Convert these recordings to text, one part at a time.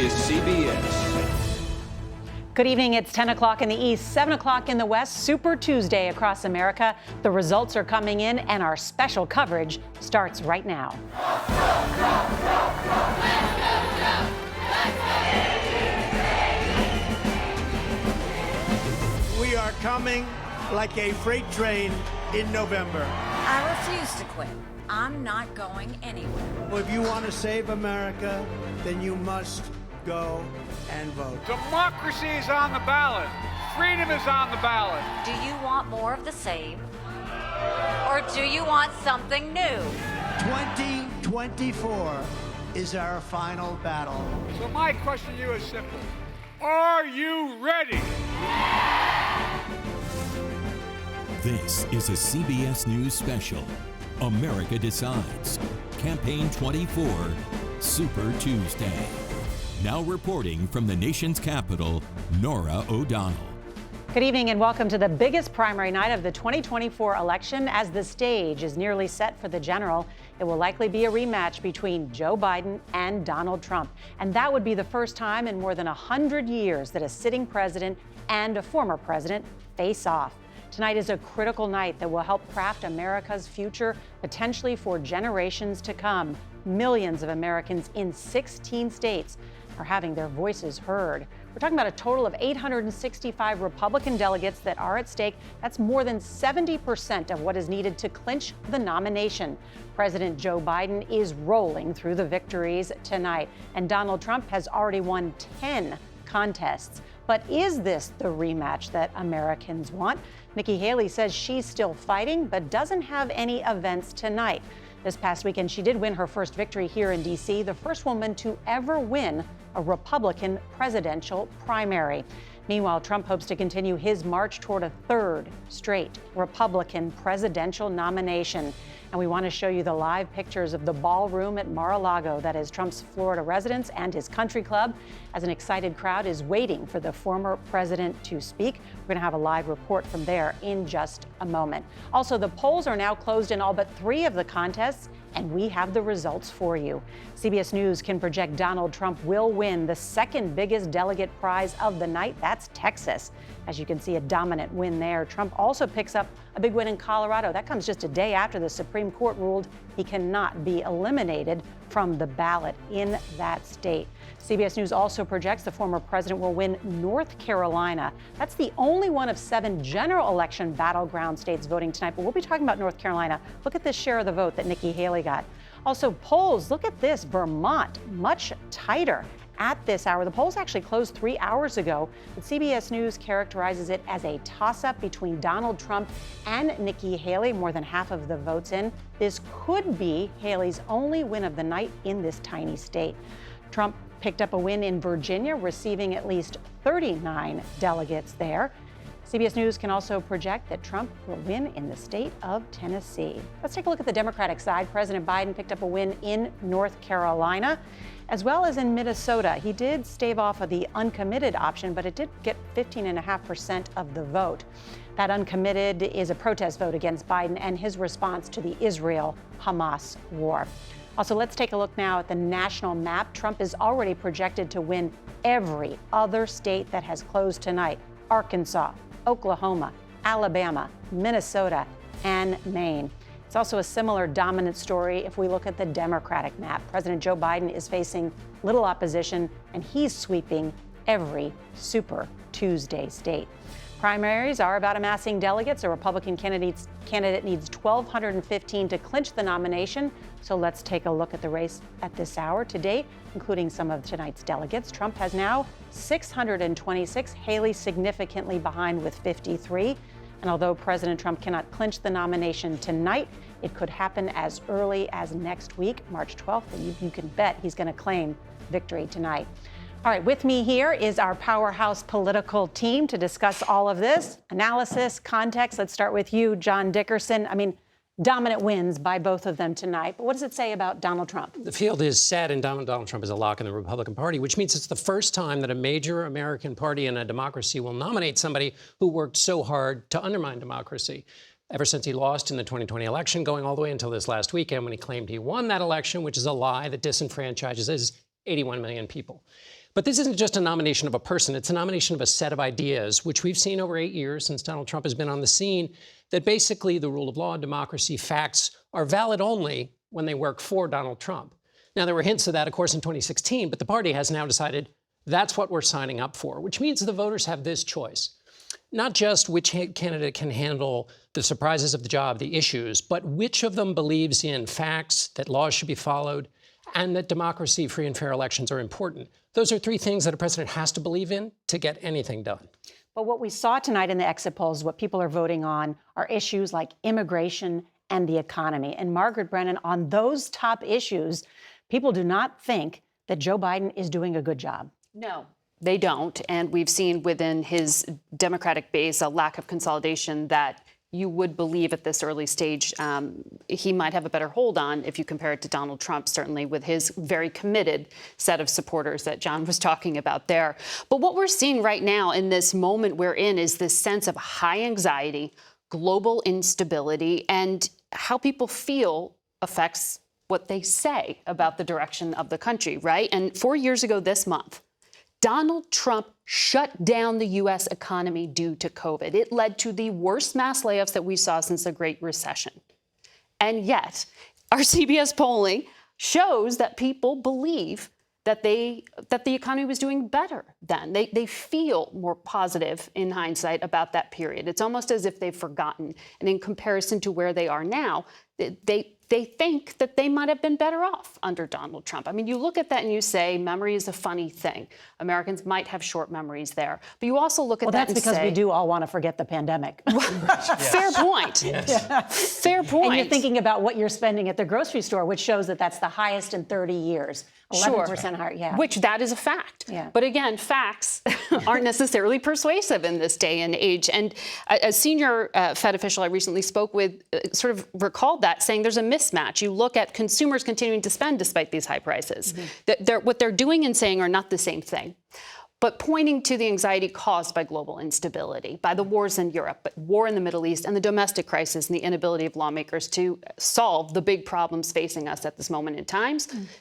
is CBS. Good evening. It's 10 o'clock in the East, 7 o'clock in the West. Super Tuesday across America. The results are coming in, and our special coverage starts right now. We are coming like a freight train in November. I refuse to quit. I'm not going anywhere. Well, if you want to save America, then you must go and vote. Democracy is on the ballot. Freedom is on the ballot. Do you want more of the same? Or do you want something new? 2024 is our final battle. So my question to you is simple. Are you ready? This is a CBS News special. America Decides. Campaign 24, Super Tuesday. Now reporting from the nation's capital, Norah O'Donnell. Good evening and welcome to the biggest primary night of the 2024 election. As the stage is nearly set for the general, it will likely be a rematch between Joe Biden and Donald Trump. And that would be the first time in more than 100 years that a sitting president and a former president face off. Tonight is a critical night that will help craft America's future, potentially for generations to come. Millions of Americans in 16 states are having their voices heard. We're talking about a total of 865 Republican delegates that are at stake. That's more than 70% of what is needed to clinch the nomination. President Joe Biden is rolling through the victories tonight, and Donald Trump has already won 10 contests. But is this the rematch that Americans want? Nikki Haley says she's still fighting, but doesn't have any events tonight. This past weekend, she did win her first victory here in D.C., the first woman to ever win a Republican presidential primary. Meanwhile, Trump hopes to continue his march toward a third straight Republican presidential nomination. And we want to show you the live pictures of the ballroom at Mar-a-Lago, that is Trump's Florida residence and his country club, as an excited crowd is waiting for the former president to speak. We're going to have a live report from there in just a moment. Also, the polls are now closed in all but 3 of the contests, and we have the results for you. CBS News can project Donald Trump will win the second biggest delegate prize of the night. That's Texas. As you can see, a dominant win there. Trump also picks up a big win in Colorado. That comes just a day after the Supreme Court ruled he cannot be eliminated from the ballot in that state. CBS News also projects the former president will win North Carolina. That's the only one of 7 general election battleground states voting tonight, but we'll be talking about North Carolina. Look at this share of the vote that Nikki Haley got. Also, polls, look at this, Vermont, much tighter at this hour. The polls actually closed 3 hours ago, but CBS News characterizes it as a toss-up between Donald Trump and Nikki Haley, more than half of the votes in. This could be Haley's only win of the night in this tiny state. Trump picked up a win in Virginia, receiving at least 39 delegates there. CBS News can also project that Trump will win in the state of Tennessee. Let's take a look at the Democratic side. President Biden picked up a win in North Carolina, as well as in Minnesota. He did stave off of the uncommitted option, but it did get 15.5% of the vote. That uncommitted is a protest vote against Biden and his response to the Israel-Hamas war. Also, let's take a look now at the national map. Trump is already projected to win every other state that has closed tonight: Arkansas, Oklahoma, Alabama, Minnesota, and Maine. It's also a similar dominant story if we look at the Democratic map. President Joe Biden is facing little opposition, and he's sweeping every Super Tuesday state. Primaries are about amassing delegates. A Republican candidate needs 1,215 to clinch the nomination. So let's take a look at the race at this hour. To date, including some of tonight's delegates, Trump has now 626, Haley significantly behind with 53. And although President Trump cannot clinch the nomination tonight, it could happen as early as next week, March 12th, and you can bet he's going to claim victory tonight. All right, with me here is our Powerhouse political team to discuss all of this. Analysis, context. Let's start with you, John Dickerson. I mean, dominant wins by both of them tonight. But what does it say about Donald Trump? The field is set, and Donald Trump is a lock in the Republican Party, which means it's the first time that a major American party in a democracy will nominate somebody who worked so hard to undermine democracy. Ever since he lost in the 2020 election, going all the way until this last weekend when he claimed he won that election, which is a lie that disenfranchises 81 million people. But this isn't just a nomination of a person. It's a nomination of a set of ideas, which we've seen over 8 years since Donald Trump has been on the scene, that basically the rule of law, democracy, facts are valid only when they work for Donald Trump. Now, there were hints of that, of course, in 2016, but the party has now decided that's what we're signing up for, which means the voters have this choice. Not just which candidate can handle the surprises of the job, the issues, but which of them believes in facts, that laws should be followed, and that democracy, free and fair elections are important. Those are three things that a president has to believe in to get anything done. But what we saw tonight in the exit polls, what people are voting on, are issues like immigration and the economy. And Margaret Brennan, on those top issues, people do not think that Joe Biden is doing a good job. No, they don't. And we've seen within his Democratic base a lack of consolidation that you would believe at this early stage he might have a better hold on if you compare it to Donald Trump, certainly with his very committed set of supporters that John was talking about there. But what we're seeing right now in this moment we're in is this sense of high anxiety, global instability, and how people feel affects what they say about the direction of the country, right? And 4 years ago this month, Donald Trump shut down the U.S. economy due to COVID. It led to the worst mass layoffs that we saw since the Great Recession. And yet, our CBS polling shows that people believe that the economy was doing better then. They feel more positive in hindsight about that period. It's almost as if they've forgotten. And in comparison to where they are now, they think that they might have been better off under Donald Trump. I mean, you look at that and you say, memory is a funny thing. Americans might have short memories there. But you also look at that and say... Well, that's because we do all want to forget the pandemic. Fair point. Yes. Fair point. And you're thinking about what you're spending at the grocery store, which shows that that's the highest in 30 years. 11% higher, yeah. Which that is a fact. Yeah. But again, facts aren't necessarily persuasive in this day and age. And a senior Fed official I recently spoke with sort of recalled that, saying there's a mismatch. You look at consumers continuing to spend despite these high prices. Mm-hmm. What they're doing and saying are not the same thing. But pointing to the anxiety caused by global instability, by the wars in Europe, but war in the Middle East, and the domestic crisis and the inability of lawmakers to solve the big problems facing us at this moment in time.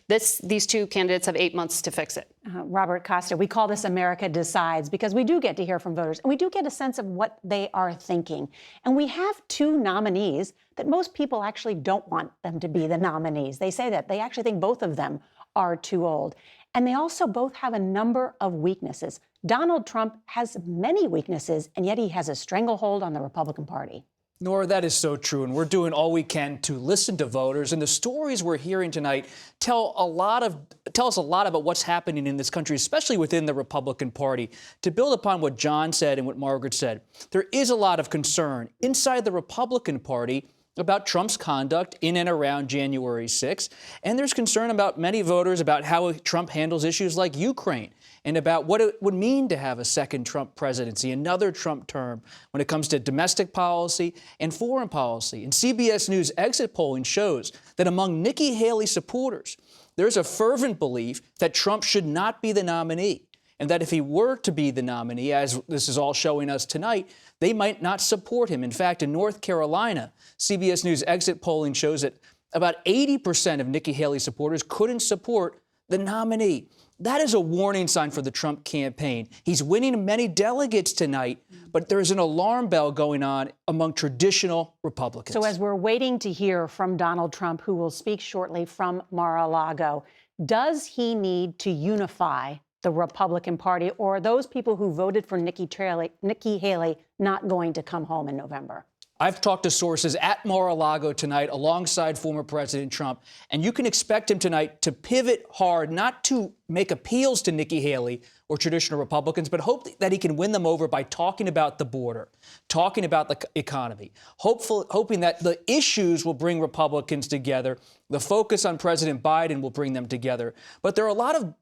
These two candidates have 8 months to fix it. Robert Costa, we call this America Decides because we do get to hear from voters, and we do get a sense of what they are thinking. And we have two nominees that most people actually don't want them to be the nominees. They say that. They actually think both of them are too old. And they also both have a number of weaknesses. Donald Trump has many weaknesses, and yet he has a stranglehold on the Republican Party. Norah, that is so true, and we're doing all we can to listen to voters. And the stories we're hearing tonight tell us a lot about what's happening in this country, especially within the Republican Party. To build upon what John said and what Margaret said, there is a lot of concern inside the Republican Party about Trump's conduct in and around January 6th. And there's concern about many voters about how Trump handles issues like Ukraine and about what it would mean to have a second Trump presidency, another Trump term when it comes to domestic policy and foreign policy. And CBS News exit polling shows that among Nikki Haley supporters, there's a fervent belief that Trump should not be the nominee, and that if he were to be the nominee, as this is all showing us tonight, they might not support him. In fact, in North Carolina, CBS News exit polling shows that about 80% of Nikki Haley supporters couldn't support the nominee. That is a warning sign for the Trump campaign. He's winning many delegates tonight, but there's an alarm bell going on among traditional Republicans. So as we're waiting to hear from Donald Trump, who will speak shortly from Mar-a-Lago, does he need to unify the Republican Party, or are those people who voted for Nikki Haley not going to come home in November? I've talked to sources at Mar-a-Lago tonight alongside former President Trump, and you can expect him tonight to pivot hard, not to make appeals to Nikki Haley or traditional Republicans, but hope that he can win them over by talking about the border, talking about the economy, hoping that the issues will bring Republicans together. The focus on President Biden will bring them together. But there are a lot of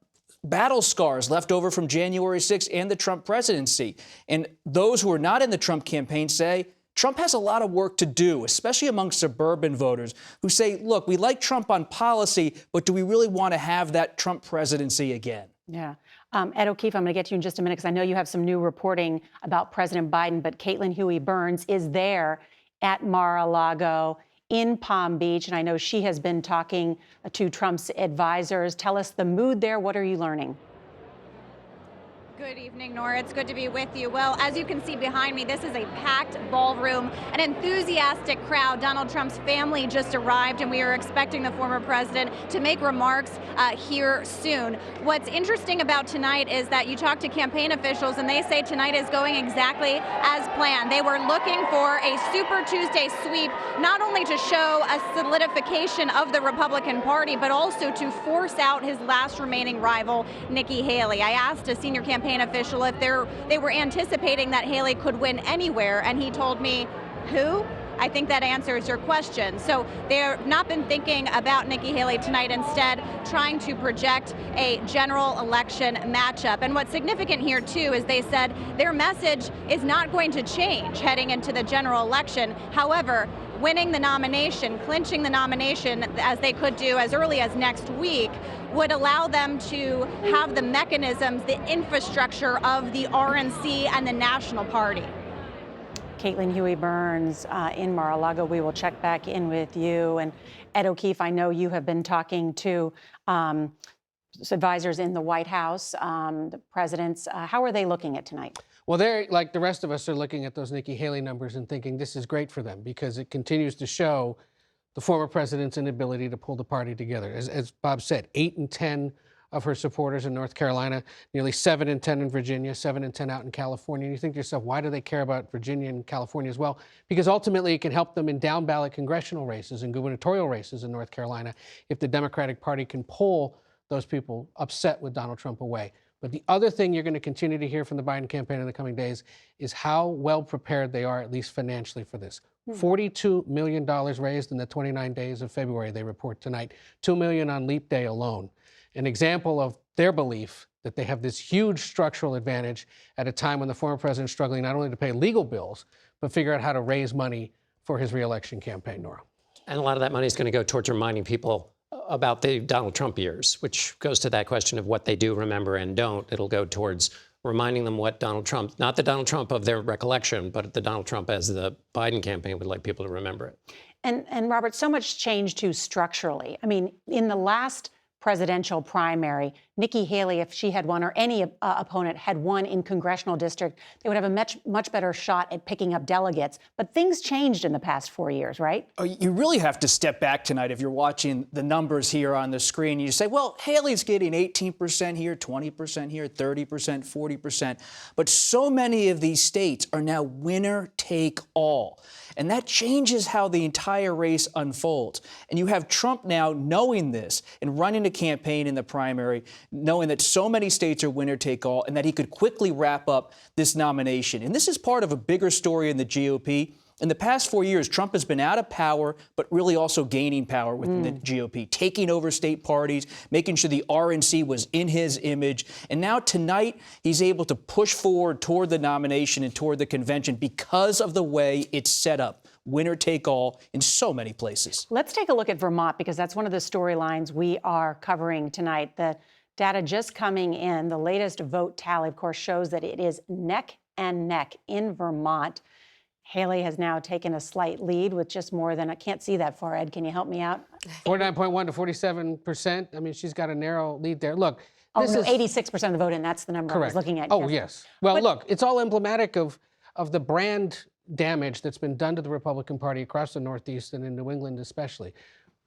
battle scars left over from January 6th and the Trump presidency. And those who are not in the Trump campaign say Trump has a lot of work to do, especially among suburban voters who say, look, we like Trump on policy, but do we really want to have that Trump presidency again? Yeah. Ed O'Keefe, I'm going to get to you in just a minute because I know you have some new reporting about President Biden, but Caitlin Huey-Burns is there at Mar-a-Lago in Palm Beach, and I know she has been talking to Trump's advisors. Tell us the mood there. What are you learning? Good evening, Norah. It's good to be with you. Well, as you can see behind me, this is a packed ballroom, an enthusiastic crowd. Donald Trump's family just arrived, and we are expecting the former president to make remarks here soon. What's interesting about tonight is that you talk to campaign officials, and they say tonight is going exactly as planned. They were looking for a Super Tuesday sweep, not only to show a solidification of the Republican Party, but also to force out his last remaining rival, Nikki Haley. I asked a senior campaign official if they were anticipating that Haley could win anywhere, and he told me, who? I think that answers your question. So they've not been thinking about Nikki Haley tonight, instead trying to project a general election matchup. And what's significant here, too, is they said their message is not going to change heading into the general election. However, winning the nomination, clinching the nomination, as they could do as early as next week, would allow them to have the mechanisms, the infrastructure of the RNC and the National Party. Caitlin Huey-Burns in Mar-a-Lago. We will check back in with you. And Ed O'Keefe, I know you have been talking to advisors in the White House, the presidents. How are they looking at tonight? Well, they're, like the rest of us, are looking at those Nikki Haley numbers and thinking this is great for them because it continues to show the former president's inability to pull the party together. As Bob said, 8 in 10 of her supporters in North Carolina, nearly 7 in 10 in Virginia, 7 in 10 out in California. And you think to yourself, why do they care about Virginia and California as well? Because ultimately it can help them in down ballot congressional races and gubernatorial races in North Carolina if the Democratic Party can pull those people upset with Donald Trump away. But the other thing you're going to continue to hear from the Biden campaign in the coming days is how well prepared they are, at least financially, for this. $42 million raised in the 29 days of February, they report tonight. $2 million on Leap Day alone. An example of their belief that they have this huge structural advantage at a time when the former president is struggling not only to pay legal bills, but figure out how to raise money for his reelection campaign, Norah. And a lot of that money is going to go towards reminding people about the Donald Trump years, which goes to that question of what they do remember and don't. It'll go towards reminding them what Donald Trump, not the Donald Trump of their recollection, but the Donald Trump as the Biden campaign would like people to remember it. And Robert, so much change too structurally. I mean, in the last presidential primary, Nikki Haley, if she had won or any opponent had won in congressional district, they would have a much better shot at picking up delegates. But things changed in the past 4 years, right? You really have to step back tonight if you're watching the numbers here on the screen. You say, well, Haley's getting 18% here, 20% here, 30%, 40%. But so many of these states are now winner take all. And that changes how the entire race unfolds. And you have Trump now knowing this and running a campaign in the primary, knowing that so many states are winner take all and that he could quickly wrap up this nomination. And this is part of a bigger story in the GOP. In the past 4 years, Trump has been out of power, but really also gaining power within the GOP, taking over state parties, making sure the RNC was in his image. And now tonight, he's able to push forward toward the nomination and toward the convention because of the way it's set up. Winner take all in so many places. Let's take a look at Vermont, because that's one of the storylines we are covering tonight. The data just coming in, the latest vote tally, of course, shows that it is neck and neck in Vermont. Haley has now taken a slight lead with just more than, I can't see that far, Ed. Can you help me out? 49.1 to 47%. I mean, she's got a narrow lead there. Look, this is 86% of the vote, and that's the number I was looking at. Oh, yes. Well, look, it's all emblematic of the brand damage that's been done to the Republican Party across the Northeast and in New England especially.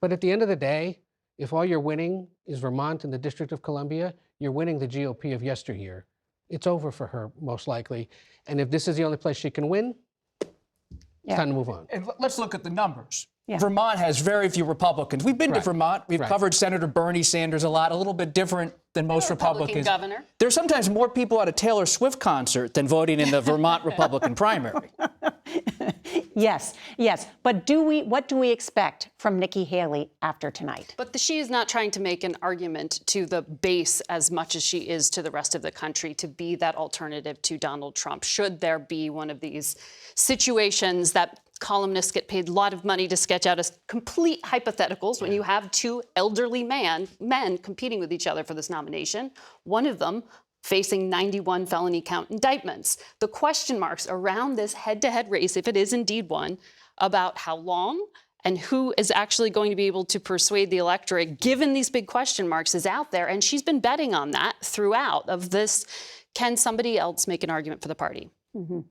But at the end of the day, if all you're winning is Vermont and the District of Columbia, you're winning the GOP of yesteryear. It's over for her, most likely. And if this is the only place she can win, it's time to move on. And let's look at the numbers. Vermont has very few Republicans. We've been to Vermont. We've covered Senator Bernie Sanders a lot, a little bit different than most Republicans. Governor. There's sometimes more people at a Taylor Swift concert than voting in the Vermont Republican primary. Yes. But what do we expect from Nikki Haley after tonight? But she is not trying to make an argument to the base as much as she is to the rest of the country to be that alternative to Donald Trump. Should there be one of these situations that columnists get paid a lot of money to sketch out as complete hypotheticals when you have two elderly men competing with each other for this nomination, one of them facing 91 felony count indictments. The question marks around this head-to-head race, if it is indeed one, about how long and who is actually going to be able to persuade the electorate, given these big question marks, is out there. And she's been betting on that throughout of this can somebody else make an argument for the party? Mm-hmm.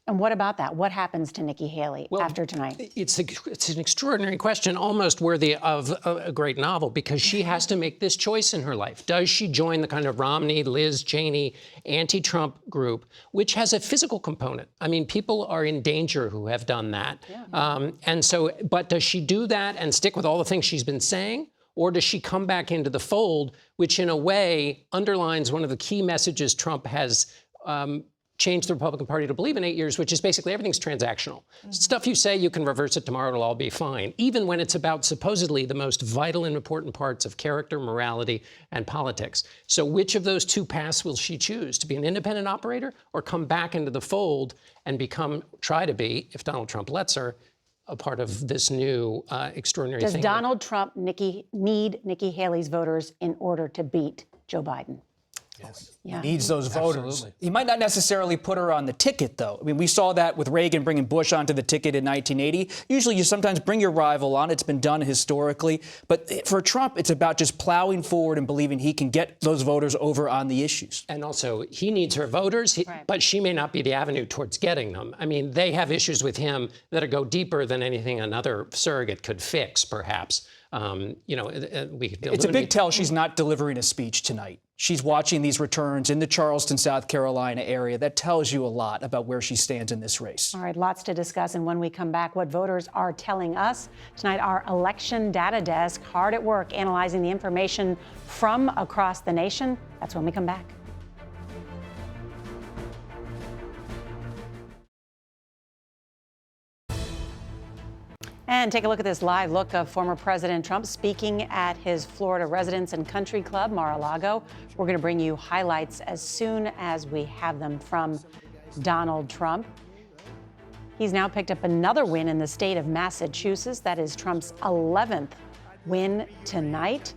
And what about that? What happens to Nikki Haley after tonight? It's an extraordinary question, almost worthy of a great novel, because she has to make this choice in her life. Does she join the kind of Romney, Liz Cheney, anti-Trump group, which has a physical component? I mean, people are in danger who have done that. Yeah. But does she do that and stick with all the things she's been saying? Or does she come back into the fold, which in a way underlines one of the key messages Trump has changed the Republican Party to believe in 8 years, which is basically everything's transactional. Stuff you say, you can reverse it tomorrow, it'll all be fine, even when it's about supposedly the most vital and important parts of character, morality, and politics. So which of those two paths will she choose? To be an independent operator or come back into the fold and try to be, if Donald Trump lets her, a part of this new extraordinary thing? Does Donald Trump need Nikki Haley's voters in order to beat Joe Biden? Yes. Yeah. He needs those voters. Absolutely. He might not necessarily put her on the ticket, though. I mean, we saw that with Reagan bringing Bush onto the ticket in 1980. Usually you sometimes bring your rival on. It's been done historically. But for Trump, it's about just plowing forward and believing he can get those voters over on the issues. And also, he needs her voters, but she may not be the avenue towards getting them. I mean, they have issues with him that go deeper than anything another surrogate could fix, perhaps. It's a big tell she's not delivering a speech tonight. She's watching these returns in the Charleston, South Carolina area. That tells you a lot about where she stands in this race. All right, lots to discuss. And when we come back, what voters are telling us. Tonight, our election data desk hard at work analyzing the information from across the nation. That's when we come back. And take a look at this live look of former President Trump speaking at his Florida residence and country club, Mar-a-Lago. We're going to bring you highlights as soon as we have them from Donald Trump. He's now picked up another win in the state of Massachusetts. That is Trump's 11th win tonight,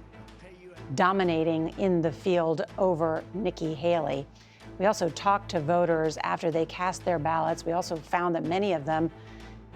dominating in the field over Nikki Haley. We also talked to voters after they cast their ballots. We also found that many of them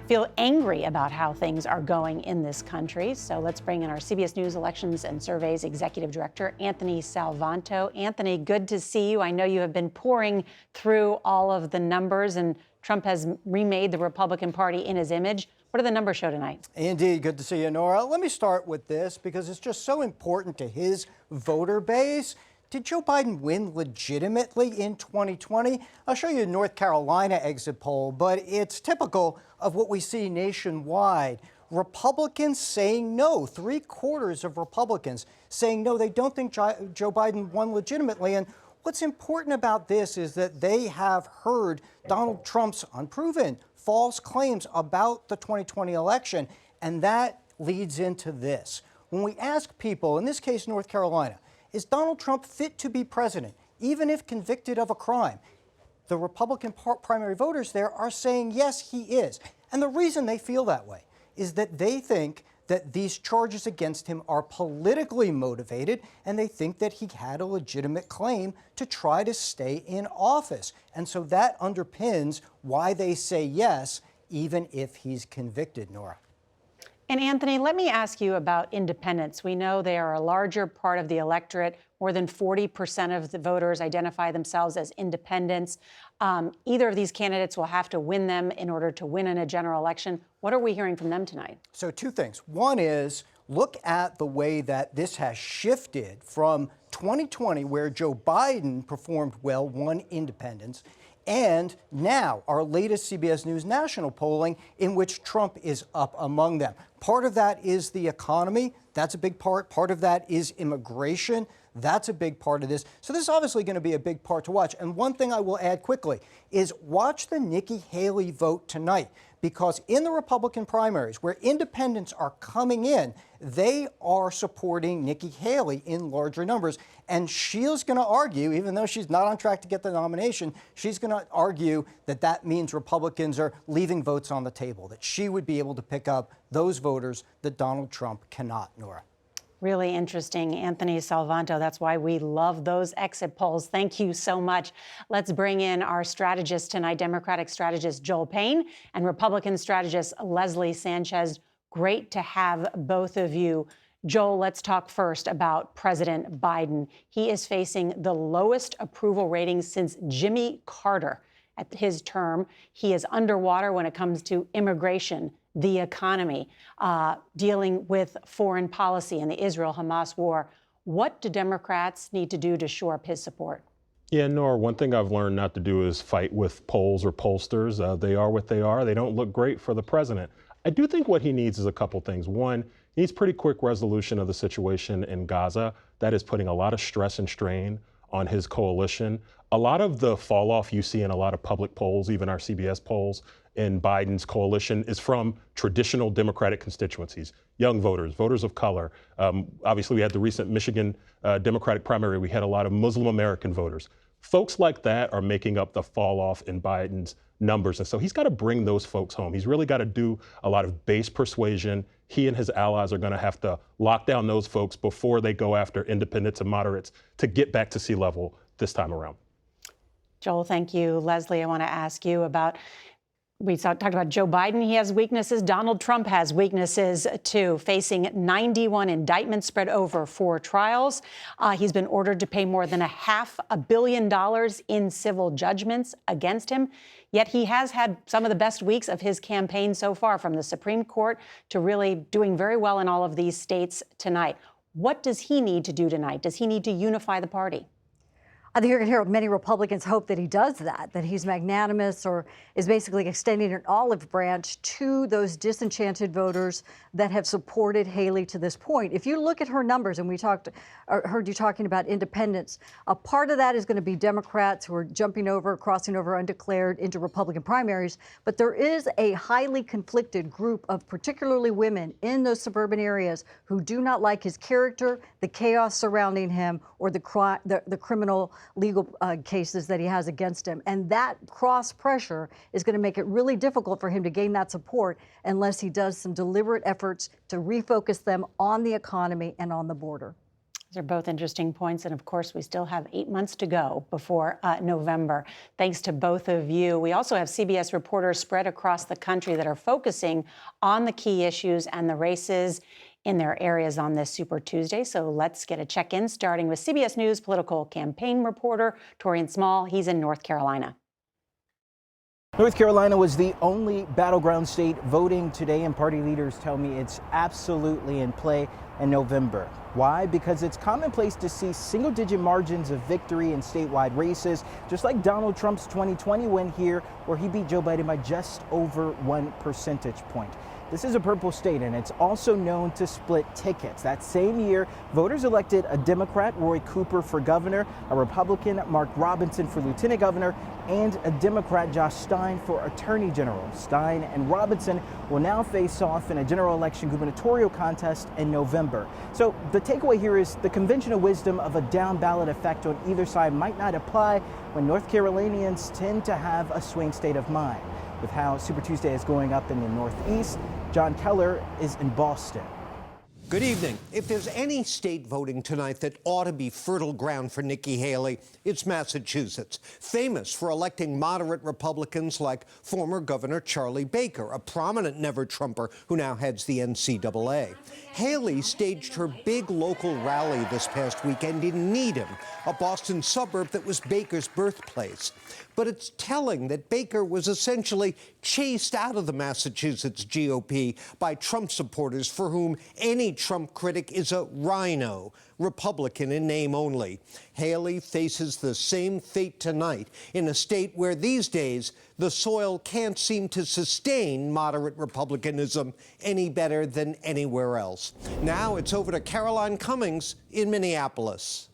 feel angry about how things are going in this country. So let's bring in our CBS News Elections and Surveys Executive Director, Anthony Salvanto. Anthony, good to see you. I know you have been pouring through all of the numbers, and Trump has remade the Republican Party in his image. What do the numbers show tonight? Indeed, good to see you, Nora. Let me start with this because it's just so important to his voter base. Did Joe Biden win legitimately in 2020? I'll show you a North Carolina exit poll, but it's typical of what we see nationwide. Republicans saying no, 3/4 of Republicans saying no, they don't think Joe Biden won legitimately. And what's important about this is that they have heard Donald Trump's unproven, false claims about the 2020 election, and that leads into this. When we ask people, in this case, North Carolina, is Donald Trump fit to be president, even if convicted of a crime? The Republican primary voters there are saying, yes, he is. And the reason they feel that way is that they think that these charges against him are politically motivated, and they think that he had a legitimate claim to try to stay in office. And so that underpins why they say yes, even if he's convicted, Nora. And Anthony, let me ask you about independents. We know they are a larger part of the electorate. More than 40% of the voters identify themselves as independents. Either of these candidates will have to win them in order to win in a general election. What are we hearing from them tonight? So two things. One is, look at the way that this has shifted from 2020, where Joe Biden performed well, won independents, and now our latest CBS News national polling in which Trump is up among them. Part of that is the economy. That's a big part. Part of that is immigration. That's a big part of this. So this is obviously going to be a big part to watch. And one thing I will add quickly is watch the Nikki Haley vote tonight, because in the Republican primaries, where independents are coming in, they are supporting Nikki Haley in larger numbers. And she's going to argue, even though she's not on track to get the nomination, she's going to argue that that means Republicans are leaving votes on the table, that she would be able to pick up those voters that Donald Trump cannot, Nora. Really interesting, Anthony Salvanto. That's why we love those exit polls. Thank you so much. Let's bring in our strategist tonight, Democratic strategist Joel Payne and Republican strategist Leslie Sanchez. Great to have both of you Joel, let's talk first about President Biden. He is facing the lowest approval rating since Jimmy Carter. At his term, he is underwater when it comes to immigration, the economy, dealing with foreign policy and the Israel-Hamas war. What do Democrats need to do to shore up his support? Yeah, Nora, one thing I've learned not to do is fight with polls or pollsters. They are what they are. They don't look great for the president. I do think what he needs is a couple things. One, he needs pretty quick resolution of the situation in Gaza. That is putting a lot of stress and strain on his coalition. A lot of the fall off you see in a lot of public polls, even our CBS polls, in Biden's coalition is from traditional Democratic constituencies, young voters, voters of color. Obviously, we had the recent Michigan Democratic primary. We had a lot of Muslim American voters. Folks like that are making up the fall off in Biden's numbers. And so he's got to bring those folks home. He's really got to do a lot of base persuasion. He and his allies are going to have to lock down those folks before they go after independents and moderates to get back to sea level this time around. Joel, thank you. Leslie, I want to ask you about, we talked about Joe Biden. He has weaknesses. Donald Trump has weaknesses, too, facing 91 indictments spread over 4 trials. He's been ordered to pay more than $500 million in civil judgments against him. Yet he has had some of the best weeks of his campaign so far, from the Supreme Court to really doing very well in all of these states tonight. What does he need to do tonight? Does he need to unify the party? I think you're going to hear many Republicans hope that he does that he's magnanimous or is basically extending an olive branch to those disenchanted voters that have supported Haley to this point. If you look at her numbers, and we heard you talking about independents, a part of that is going to be Democrats who are crossing over undeclared into Republican primaries. But there is a highly conflicted group of particularly women in those suburban areas who do not like his character, the chaos surrounding him, or the criminal legal cases that he has against him. And that cross pressure is going to make it really difficult for him to gain that support unless he does some deliberate efforts to refocus them on the economy and on the border. Those are both interesting points. And of course, we still have 8 months to go before November. Thanks to both of you. We also have CBS reporters spread across the country that are focusing on the key issues and the races in their areas on this Super Tuesday. So let's get a check-in, starting with CBS News political campaign reporter Torian Small. He's in North Carolina. North Carolina was the only battleground state voting today, and party leaders tell me it's absolutely in play in November. Why? Because it's commonplace to see single-digit margins of victory in statewide races, just like Donald Trump's 2020 win here, where he beat Joe Biden by just over 1 percentage point. This is a purple state, and it's also known to split tickets. That same year, voters elected a Democrat, Roy Cooper, for governor, a Republican, Mark Robinson, for lieutenant governor, and a Democrat, Josh Stein, for attorney general. Stein and Robinson will now face off in a general election gubernatorial contest in November. So the takeaway here is the conventional wisdom of a down ballot effect on either side might not apply when North Carolinians tend to have a swing state of mind. With how Super Tuesday is going up in the Northeast, John Keller is in Boston. Good evening. If there's any state voting tonight that ought to be fertile ground for Nikki Haley, it's Massachusetts, famous for electing moderate Republicans like former Governor Charlie Baker, a prominent never-Trumper who now heads the NCAA. Haley staged her big local rally this past weekend in Needham, a Boston suburb that was Baker's birthplace. But it's telling that Baker was essentially chased out of the Massachusetts GOP by Trump supporters for whom any Trump critic is a rhino, Republican in name only. Haley faces the same fate tonight in a state where these days the soil can't seem to sustain moderate Republicanism any better than anywhere else. Now it's over to Caroline Cummings in Minneapolis.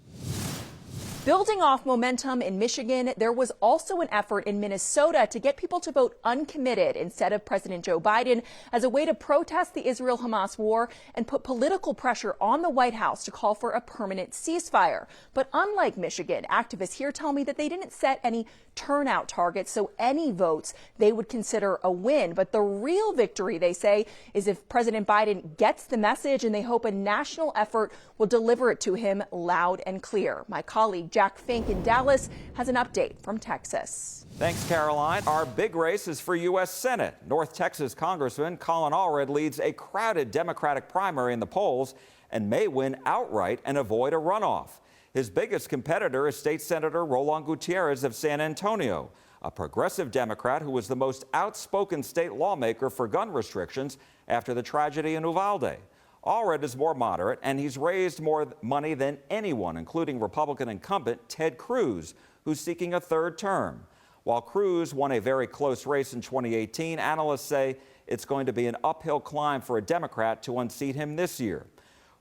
Building off momentum in Michigan, there was also an effort in Minnesota to get people to vote uncommitted instead of President Joe Biden as a way to protest the Israel-Hamas war and put political pressure on the White House to call for a permanent ceasefire. But unlike Michigan, activists here tell me that they didn't set any turnout targets, so any votes they would consider a win. But the real victory, they say, is if President Biden gets the message, and they hope a national effort will deliver it to him loud and clear. My colleague Jack Fink in Dallas has an update from Texas. Thanks, Caroline. Our big race is for U.S. Senate. North Texas Congressman Colin Allred leads a crowded Democratic primary in the polls, and may win outright and avoid a runoff. His biggest competitor is State Senator Roland Gutierrez of San Antonio, a progressive Democrat who was the most outspoken state lawmaker for gun restrictions after the tragedy in Uvalde. Allred is more moderate, and he's raised more money than anyone, including Republican incumbent Ted Cruz, who's seeking a third term. While Cruz won a very close race in 2018, analysts say it's going to be an uphill climb for a Democrat to unseat him this year.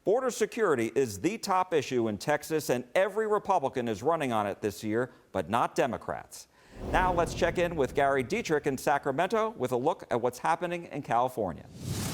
Border security is the top issue in Texas, and every Republican is running on it this year, but not Democrats. Now let's check in with Gary Dietrich in Sacramento with a look at what's happening in California.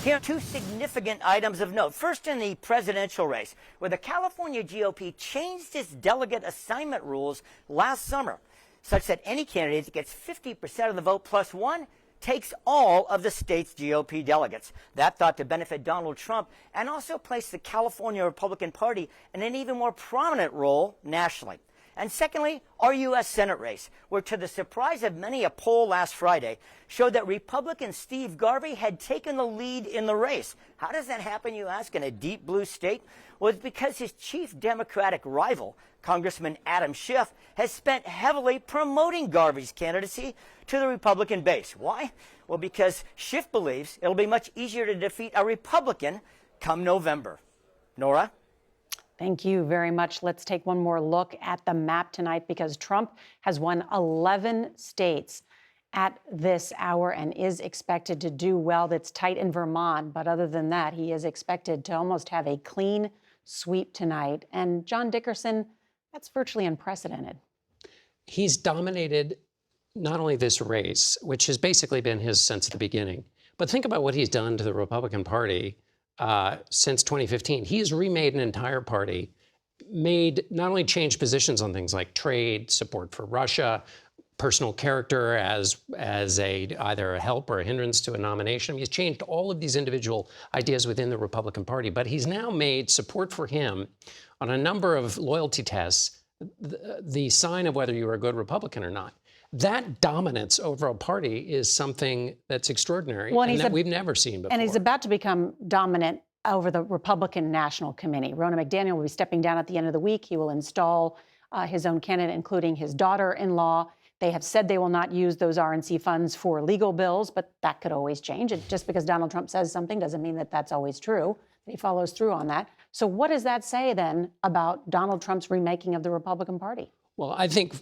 Here are two significant items of note. First, in the presidential race, where the California GOP changed its delegate assignment rules last summer, such that any candidate that gets 50% of the vote plus one takes all of the state's GOP delegates. That thought to benefit Donald Trump and also place the California Republican Party in an even more prominent role nationally. And secondly, our U.S. Senate race, where to the surprise of many, a poll last Friday showed that Republican Steve Garvey had taken the lead in the race. How does that happen, you ask, in a deep blue state? Well, it's because his chief Democratic rival, Congressman Adam Schiff, has spent heavily promoting Garvey's candidacy to the Republican base. Why? Well, because Schiff believes it'll be much easier to defeat a Republican come November. Norah? Thank you very much. Let's take one more look at the map tonight, because Trump has won 11 states at this hour and is expected to do well. That's tight in Vermont, but other than that, he is expected to almost have a clean sweep tonight. And John Dickerson, that's virtually unprecedented. He's dominated not only this race, which has basically been his since the beginning, but think about what he's done to the Republican Party since 2015. He has remade an entire party, made not only changed positions on things like trade, support for Russia, personal character as either a help or a hindrance to a nomination. He's changed all of these individual ideas within the Republican Party, but he's now made support for him on a number of loyalty tests the sign of whether you're a good Republican or not. That dominance over a party is something that's extraordinary and that we've never seen before. And he's about to become dominant over the Republican National Committee. Ronna McDaniel will be stepping down at the end of the week. He will install his own candidate, including his daughter-in-law. They have said they will not use those RNC funds for legal bills, but that could always change. And just because Donald Trump says something doesn't mean that that's always true. He follows through on that. So what does that say then about Donald Trump's remaking of the Republican Party? Well, I think,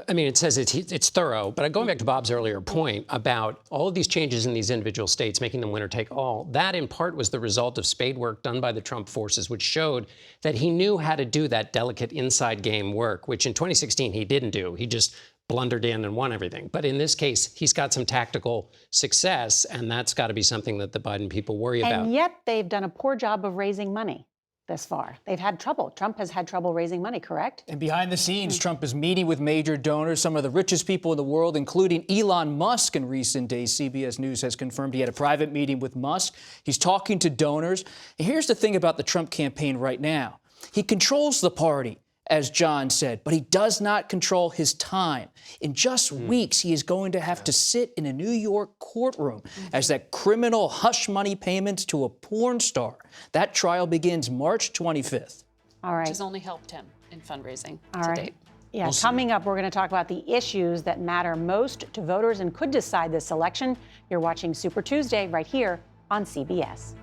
it says it's thorough, but going back to Bob's earlier point about all of these changes in these individual states, making them winner take all, that in part was the result of spade work done by the Trump forces, which showed that he knew how to do that delicate inside game work, which in 2016 he didn't do. He just blundered in and won everything. But in this case, he's got some tactical success, and that's got to be something that the Biden people worry about. And yet they've done a poor job of raising money this far. They've had trouble. Trump has had trouble raising money, correct? And behind the scenes, Trump is meeting with major donors, some of the richest people in the world, including Elon Musk in recent days. CBS News has confirmed he had a private meeting with Musk. He's talking to donors. And here's the thing about the Trump campaign right now. He controls the party, as John said, but he does not control his time. In just weeks, he is going to have to sit in a New York courtroom as that criminal hush money payments to a porn star. That trial begins March 25th. All right. Which has only helped him in fundraising All to right. date. Yeah, coming up, we're going to talk about the issues that matter most to voters and could decide this election. You're watching Super Tuesday right here on CBS.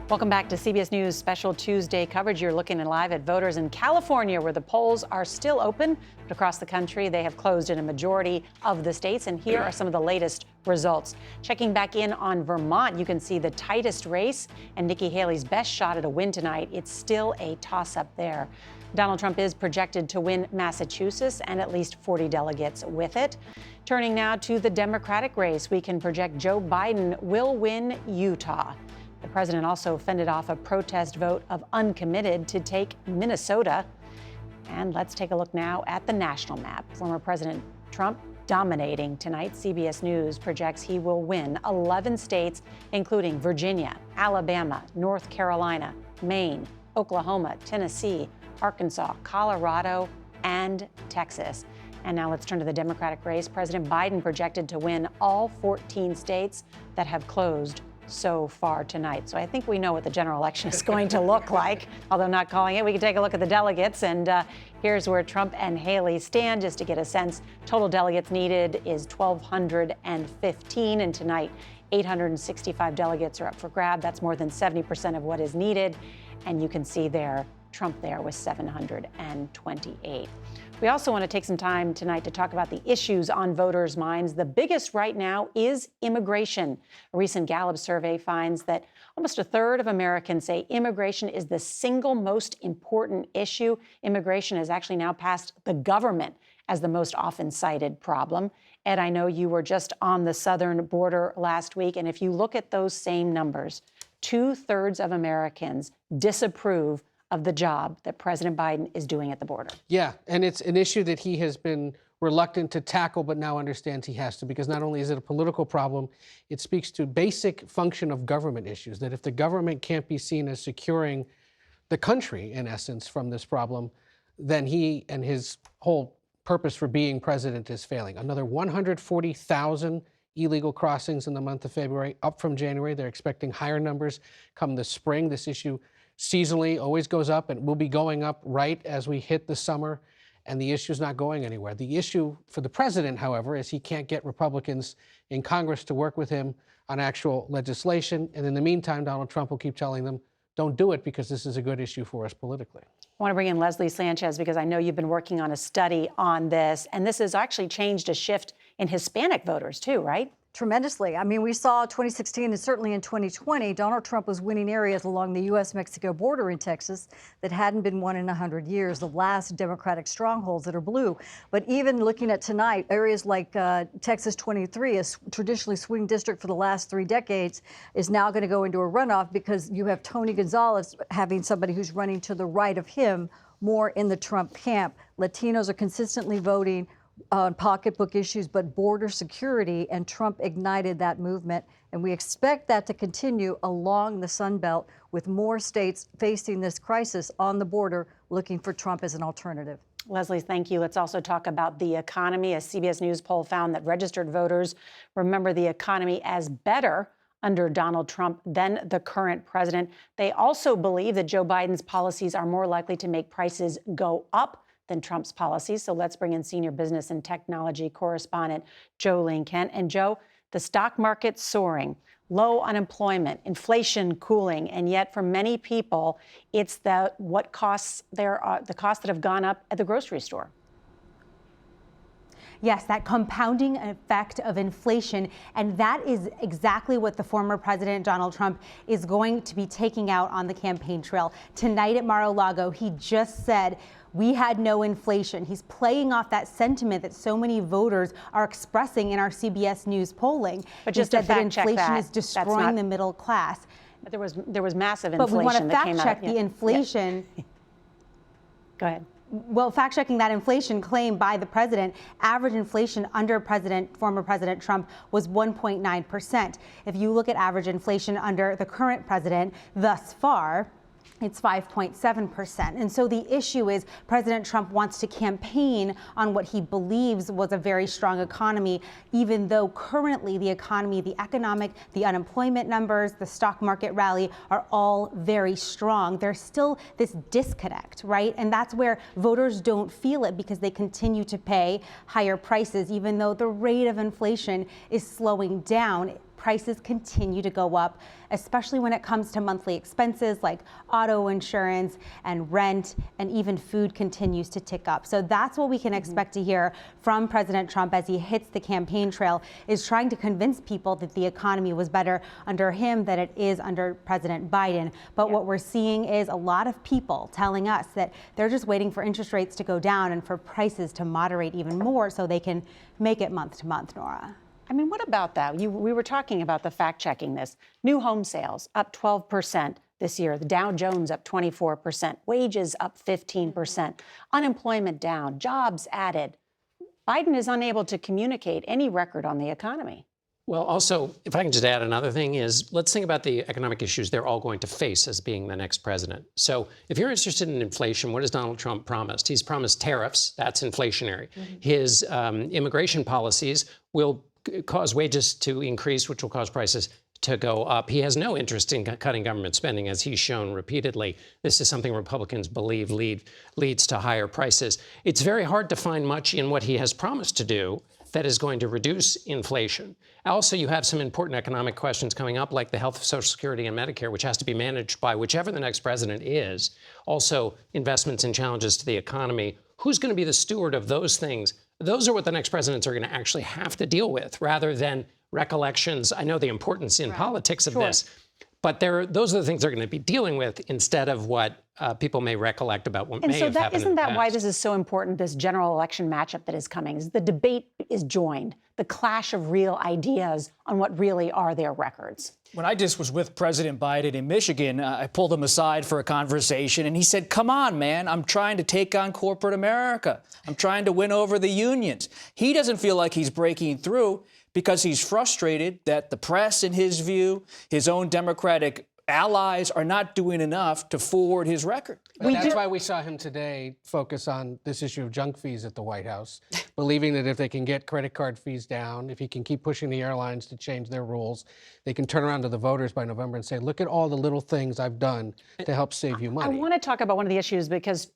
Welcome back to CBS News Special Tuesday coverage. You're looking live at voters in California, where the polls are still open, but across the country, they have closed in a majority of the states. And here are some of the latest results. Checking back in on Vermont, you can see the tightest race and Nikki Haley's best shot at a win tonight. It's still a toss-up there. Donald Trump is projected to win Massachusetts and at least 40 delegates with it. Turning now to the Democratic race, we can project Joe Biden will win Utah. The president also fended off a protest vote of uncommitted to take Minnesota. And let's take a look now at the national map. Former President Trump Dominating tonight, CBS News projects he will win 11 states, including Virginia, Alabama, North Carolina, Maine, Oklahoma, Tennessee, Arkansas, Colorado, and Texas. And now let's turn to the Democratic race. President Biden projected to win all 14 states that have closed so far tonight. So I think we know what the general election is going to look like, although not calling it. We can take a look at the delegates, and here's where Trump and Haley stand, just to get a sense. Total delegates needed is 1,215, and tonight 865 delegates are up for grab. That's more than 70% of what is needed, and you can see there Trump there with 728. We also want to take some time tonight to talk about the issues on voters' minds. The biggest right now is immigration. A recent Gallup survey finds that almost a third of Americans say immigration is the single most important issue. Immigration has actually now passed the government as the most often cited problem. Ed, I know you were just on the southern border last week, and if you look at those same numbers, 2/3 of Americans disapprove of the job that President Biden is doing at the border. Yeah, and it's an issue that he has been reluctant to tackle, but now understands he has to, because not only is it a political problem, it speaks to basic function of government issues, that if the government can't be seen as securing the country, in essence, from this problem, then he and his whole purpose for being president is failing. Another 140,000 illegal crossings in the month of February, up from January. They're expecting higher numbers come the spring. This issue seasonally always goes up and will be going up right as we hit the summer, and the issue is not going anywhere. The issue for the president, however, is he can't get Republicans in Congress to work with him on actual legislation, and in the meantime, Donald Trump will keep telling them, don't do it because this is a good issue for us politically. I want to bring in Leslie Sanchez because I know you've been working on a study on this, and this has actually changed a shift in Hispanic voters too, right? Tremendously. I mean, we saw 2016 and certainly in 2020, Donald Trump was winning areas along the U.S.-Mexico border in Texas that hadn't been won in 100 years, the last Democratic strongholds that are blue. But even looking at tonight, areas like Texas 23, a traditionally swing district for the last 3 decades, is now going to go into a runoff because you have Tony Gonzalez having somebody who's running to the right of him more in the Trump camp. Latinos are consistently voting on pocketbook issues, but border security, and Trump ignited that movement. And we expect that to continue along the Sun Belt, with more states facing this crisis on the border, looking for Trump as an alternative. Leslie, thank you. Let's also talk about the economy. A CBS News poll found that registered voters remember the economy as better under Donald Trump than the current president. They also believe that Joe Biden's policies are more likely to make prices go up than Trump's policies. So let's bring in senior business and technology correspondent Joe Lane-Kent. And Joe, the stock market soaring, low unemployment, inflation cooling, and yet for many people, it's the costs that have gone up at the grocery store. Yes, that compounding effect of inflation. And that is exactly what the former president, Donald Trump, is going to be taking out on the campaign trail. Tonight at Mar-a-Lago, he just said, we had no inflation. He's playing off that sentiment that so many voters are expressing in our CBS News polling. But just to fact check inflation is destroying the middle class. But there was massive inflation. But we want to fact check the inflation. Yeah. Go ahead. Well, fact checking that inflation claim by the president, average inflation under former President Trump was 1.9%. If you look at average inflation under the current president thus far, it's 5.7%. And so the issue is President Trump wants to campaign on what he believes was a very strong economy, even though currently the economy, the unemployment numbers, the stock market rally are all very strong. There's still this disconnect, right? And that's where voters don't feel it because they continue to pay higher prices, even though the rate of inflation is slowing down. Prices continue to go up, especially when it comes to monthly expenses like auto insurance and rent, and even food continues to tick up. So that's what we can expect to hear from President Trump as he hits the campaign trail, is trying to convince people that the economy was better under him than it is under President Biden. But what we're seeing is a lot of people telling us that they're just waiting for interest rates to go down and for prices to moderate even more so they can make it month to month, Norah. I mean, what about that? We were talking about the fact checking this. New home sales up 12% this year. The Dow Jones up 24%. Wages up 15%. Unemployment down. Jobs added Biden is unable to communicate any record on the economy. Well, also, if I can just add another thing is, let's think about the economic issues they're all going to face as being the next president. So if you're interested in inflation, what has Donald Trump promised? He's promised tariffs. That's inflationary. His immigration policies will cause wages to increase, which will cause prices to go up. He has no interest in cutting government spending, as he's shown repeatedly. This is something Republicans believe leads to higher prices. It's very hard to find much in what he has promised to do that is going to reduce inflation. Also, you have some important economic questions coming up, like the health of Social Security and Medicare, which has to be managed by whichever the next president is. Also, investments and challenges to the economy. Who's going to be the steward of those things? Those are what the next presidents are going to actually have to deal with, rather than recollections. I know the importance in politics of this, but those are the things they're going to be dealing with instead of what people may recollect about what may have happened. Isn't that why this is so important, this general election matchup that is coming? Is the debate is joined, the clash of real ideas on what really are their records. When I just was with President Biden in Michigan, I pulled him aside for a conversation, and he said, come on, man, I'm trying to take on corporate America. I'm trying to win over the unions. He doesn't feel like he's breaking through because he's frustrated that the press, in his view, his own Democratic allies are not doing enough to forward his record. That's why we saw him today focus on this issue of junk fees at the White House, believing that if they can get credit card fees down, if he can keep pushing the airlines to change their rules, they can turn around to the voters by November and say, look at all the little things I've done to help save you money. I want to talk about one of the issues because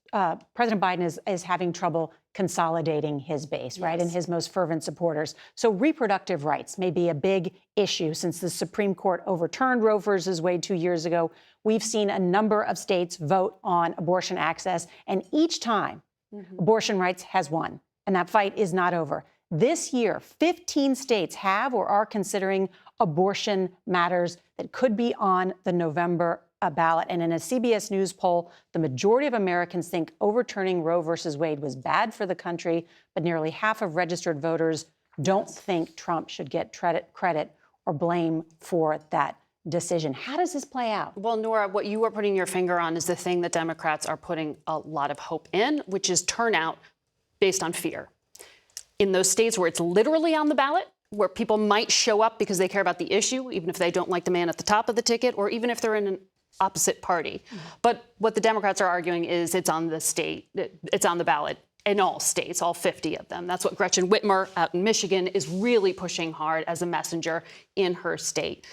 President Biden is having trouble consolidating his base, right, and his most fervent supporters. So reproductive rights may be a big issue since the Supreme Court overturned Roe versus Wade 2 years ago. We've seen a number of states vote on abortion access, and each time abortion rights has won, and that fight is not over. This year, 15 states have or are considering abortion matters that could be on the November ballot. And in a CBS News poll, the majority of Americans think overturning Roe versus Wade was bad for the country, but nearly half of registered voters don't think Trump should get credit or blame for that decision. How does this play out? Well, Norah, what you are putting your finger on is the thing that Democrats are putting a lot of hope in, which is turnout based on fear. In those states where it's literally on the ballot, where people might show up because they care about the issue, even if they don't like the man at the top of the ticket, or even if they're in an opposite party. But what the Democrats are arguing is it's on the ballot in all states, all 50 of them. That's what Gretchen Whitmer out in Michigan is really pushing hard as a messenger in her state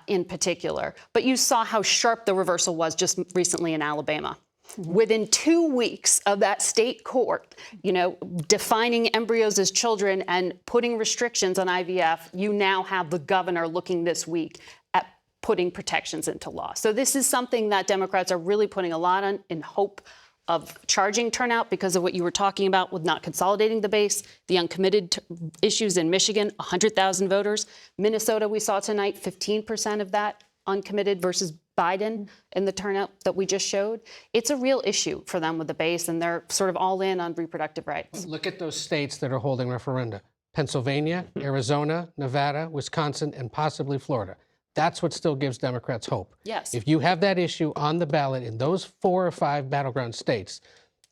in particular. But you saw how sharp the reversal was just recently in Alabama. Within 2 weeks of that state court, defining embryos as children and putting restrictions on IVF, you now have the governor looking this week at putting protections into law. So this is something that Democrats are really putting a lot on in hope of charging turnout because of what you were talking about with not consolidating the base, the uncommitted issues in Michigan, 100,000 voters. Minnesota, we saw tonight, 15% of that uncommitted versus Biden in the turnout that we just showed. It's a real issue for them with the base, and they're sort of all in on reproductive rights. Look at those states that are holding referenda. Pennsylvania, Arizona, Nevada, Wisconsin, and possibly Florida. That's what still gives Democrats hope. Yes. If you have that issue on the ballot in those 4 or 5 battleground states,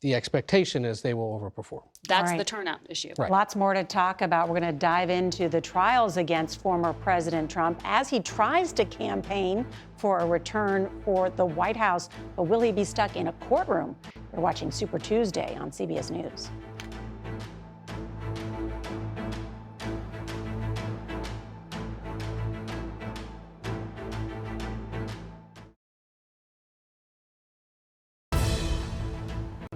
the expectation is they will overperform. That's the turnout issue. Right. Lots more to talk about. We're going to dive into the trials against former President Trump as he tries to campaign for a return for the White House. But will he be stuck in a courtroom? You're watching Super Tuesday on CBS News.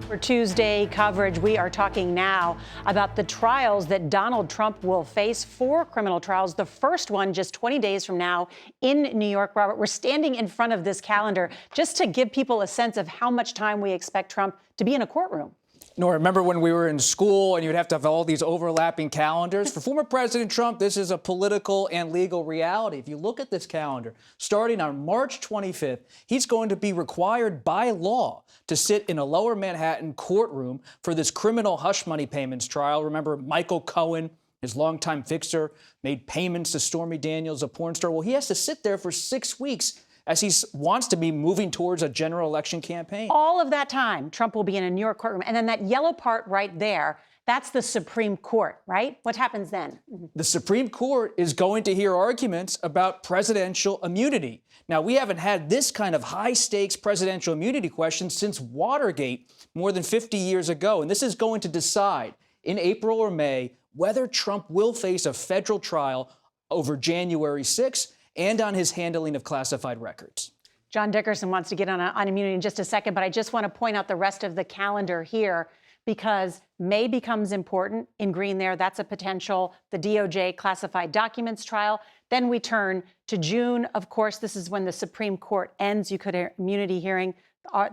For Tuesday coverage, we are talking now about the trials that Donald Trump will face. 4 criminal trials, the first one just 20 days from now in New York. Robert, we're standing in front of this calendar just to give people a sense of how much time we expect Trump to be in a courtroom. Nora, remember when we were in school and you'd have to have all these overlapping calendars? For former President Trump, this is a political and legal reality. If you look at this calendar, starting on March 25th, he's going to be required by law to sit in a lower Manhattan courtroom for this criminal hush money payments trial. Remember, Michael Cohen, his longtime fixer, made payments to Stormy Daniels, a porn star. Well, he has to sit there for 6 weeks as he wants to be moving towards a general election campaign. All of that time, Trump will be in a New York courtroom. And then that yellow part right there, That's the Supreme Court, right? What happens then? The Supreme Court is going to hear arguments about presidential immunity. Now, we haven't had this kind of high-stakes presidential immunity question since Watergate more than 50 years ago. And this is going to decide in April or May whether Trump will face a federal trial over January 6th and on his handling of classified records. John Dickerson wants to get on immunity in just a second, but I just want to point out the rest of the calendar here, because May becomes important in green there. That's a potential, the DOJ classified documents trial. Then we turn to June. Of course, this is when the Supreme Court ends. You could hear immunity hearing,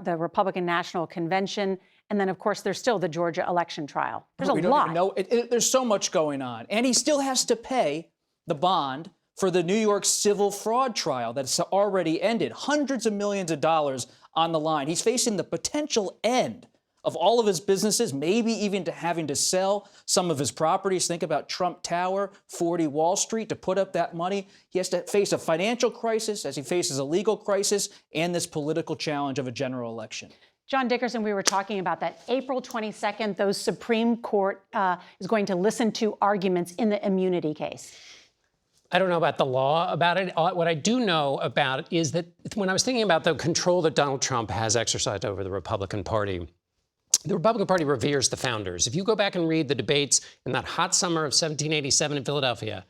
the Republican National Convention. And then, of course, there's still the Georgia election trial. There's a lot. There's so much going on. And he still has to pay the bond for the New York civil fraud trial that's already ended. Hundreds of millions of dollars on the line. He's facing the potential end of all of his businesses, maybe even to having to sell some of his properties. Think about Trump Tower, 40 Wall Street, to put up that money. He has to face a financial crisis as he faces a legal crisis and this political challenge of a general election. John Dickerson, we were talking about that. April 22nd, the Supreme Court is going to listen to arguments in the immunity case. I don't know about the law about it. What I do know about it is that when I was thinking about the control that Donald Trump has exercised over the Republican Party reveres the founders. If you go back and read the debates in that hot summer of 1787 in Philadelphia,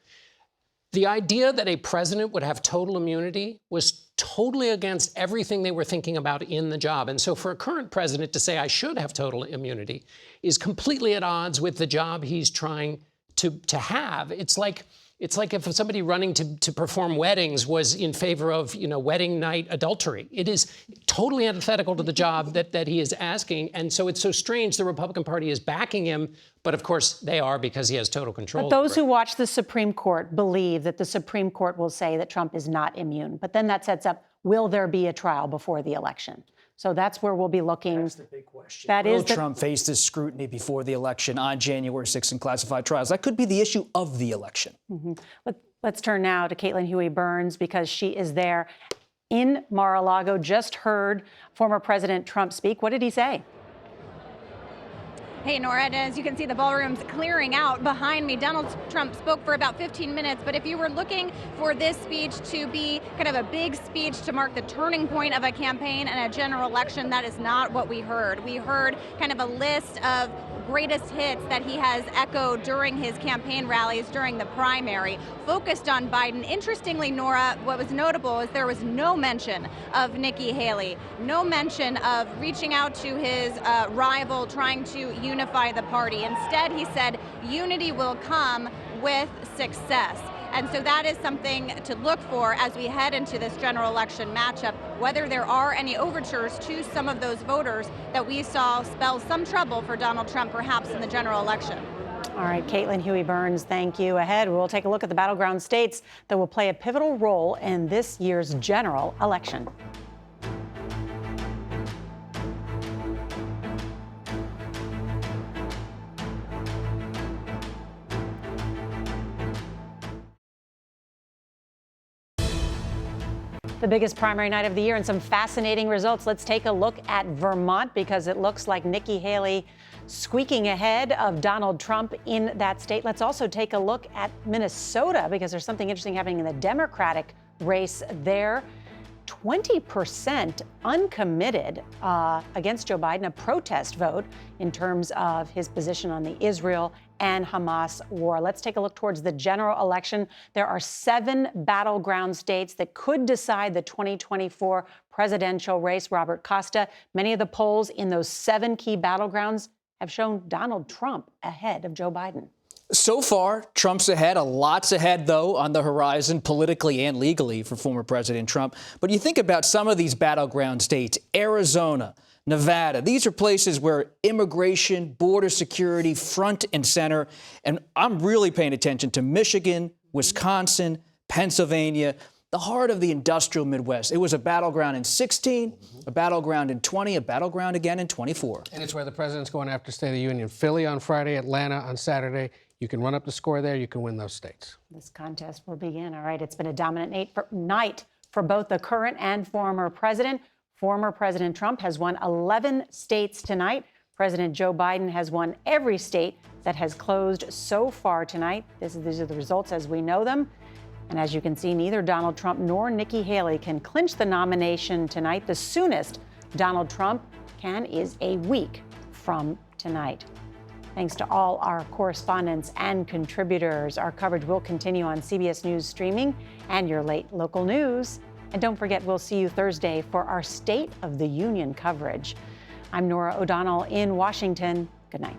the idea that a president would have total immunity was totally against everything they were thinking about in the job. And so for a current president to say, I should have total immunity, is completely at odds with the job he's trying to have. It's like if somebody running to perform weddings was in favor of, wedding night adultery. It is totally antithetical to the job that he is asking. And so it's so strange the Republican Party is backing him. But of course, they are, because he has total control. But those who watch the Supreme Court believe that the Supreme Court will say that Trump is not immune. But then that sets up, will there be a trial before the election? So that's where we'll be looking. That's the big question. Will Trump face this scrutiny before the election on January 6th in classified trials? That could be the issue of the election. Let's turn now to Caitlin Huey-Burns, because she is there in Mar-a-Lago. Just heard former President Trump speak. What did he say? Hey, Norah, and as you can see, the ballroom's clearing out behind me. Donald Trump spoke for about 15 minutes, but if you were looking for this speech to be kind of a big speech to mark the turning point of a campaign and a general election, that is not what we heard. We heard kind of a list of greatest hits that he has echoed during his campaign rallies during the primary, focused on Biden. Interestingly, Norah, what was notable is there was no mention of Nikki Haley, no mention of reaching out to his rival, trying to unify the party. Instead, he said unity will come with success. And so that is something to look for as we head into this general election matchup, whether there are any overtures to some of those voters that we saw spell some trouble for Donald Trump, perhaps in the general election. All right, Caitlin Huey-Burns, thank you. Ahead, we'll take a look at the battleground states that will play a pivotal role in this year's general election. The biggest primary night of the year and some fascinating results. Let's take a look at Vermont, because it looks like Nikki Haley squeaking ahead of Donald Trump in that state. Let's also take a look at Minnesota, because there's something interesting happening in the Democratic race there. 20% uncommitted against Joe Biden, a protest vote in terms of his position on the Israel and Hamas war. Let's take a look towards the general election. There are 7 battleground states that could decide the 2024 presidential race. Robert Costa, many of the polls in those 7 key battlegrounds have shown Donald Trump ahead of Joe Biden. So far, Trump's ahead. A lot's ahead, though, on the horizon, politically and legally, for former President Trump. But you think about some of these battleground states, Arizona, Nevada. These are places where immigration, border security, front and center. And I'm really paying attention to Michigan, Wisconsin, Pennsylvania, the heart of the industrial Midwest. It was a battleground in 16, a battleground in 20, a battleground again in 24. And it's where the president's going after State of the Union. Philly on Friday, Atlanta on Saturday. You can run up the score there. You can win those states. This contest will begin. All right. It's been a dominant night for both the current and former president. Former President Trump has won 11 states tonight. President Joe Biden has won every state that has closed so far tonight. These are the results as we know them. And as you can see, neither Donald Trump nor Nikki Haley can clinch the nomination tonight. The soonest Donald Trump can is a week from tonight. Thanks to all our correspondents and contributors. Our coverage will continue on CBS News Streaming and your late local news. And don't forget, we'll see you Thursday for our State of the Union coverage. I'm Norah O'Donnell in Washington. Good night.